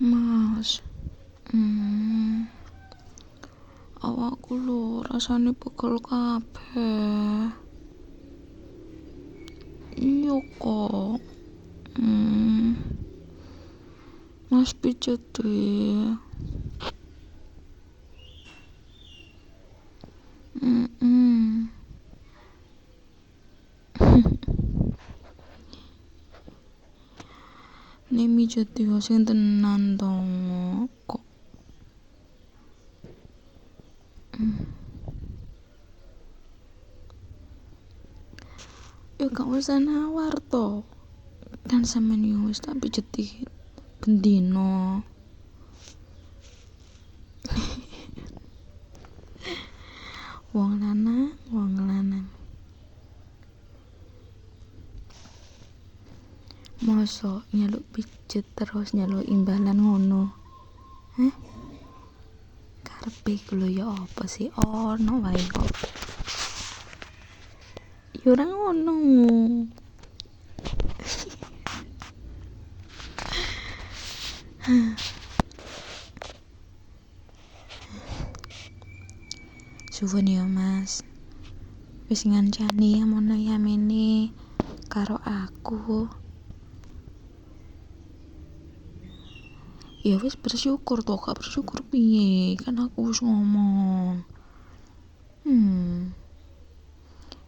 Mas, awakku lho rasane pegel kabeh. Iya kok. Mas pijet deh. Nek mijet yo sing tenan to kok. Yo gak usah nawar to. Kan sampean yo wis tak pijeti bendino. Wong lanang. Mosok nyeluk pijet terus nyeluk imbalan ngono. Karepe iku lho ya apa sih ono wae kok. Ya ora ngono. Suwun ya Mas. Wis ngancani amono yamene karo aku. Ya wis bersyukur to, gak bersyukur piye? Kan aku wis ngomong.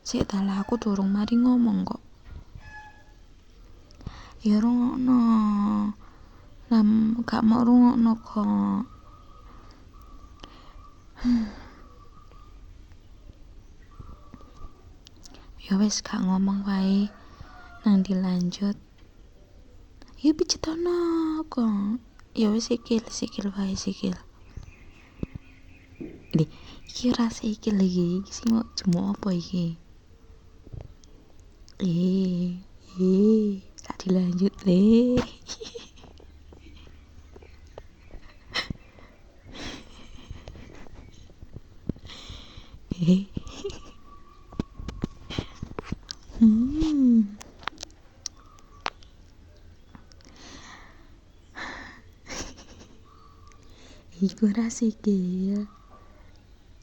Sik dalah aku durung mari ngomong kok. Ya rungokno. Gak mau rungokno kok. Ya wis gak ngomong wae. Nang dilanjut. Ya pijetono kok. Ya wis sikil wae sikil. Iki ora sikil iki. Sing mau jemuk apa iki? Tak dilanjut le. Iku ora sikil.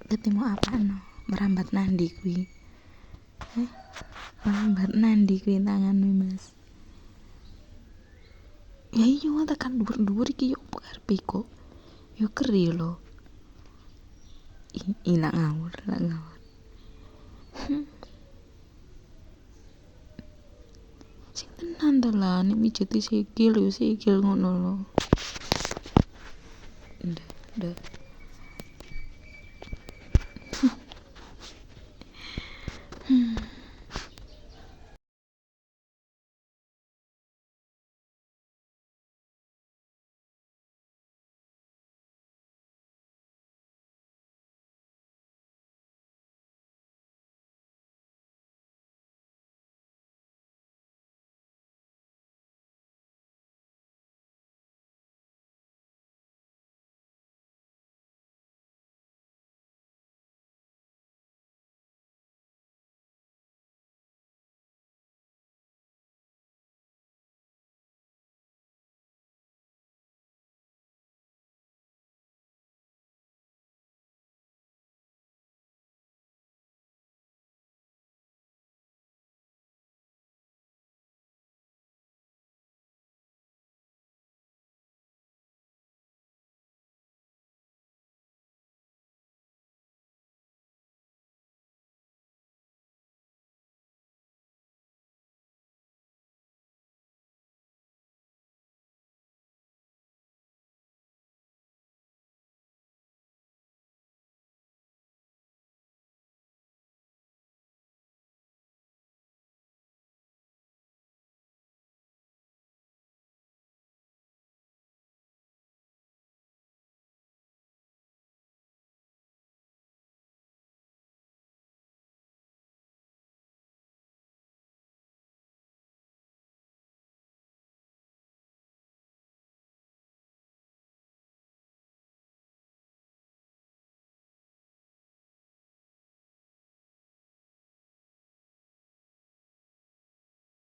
Ketemu apa no? Merambat nandi kuwi. Merambat nandi kuwi tanganmu Mas. Ya iya tekan dhuwur-dhuwur iki yo karepe kok. Yo keri lho. Nak ngawur. Sing tenan to lah nek mijeti sikil yo sikil ngono lho. Ndak.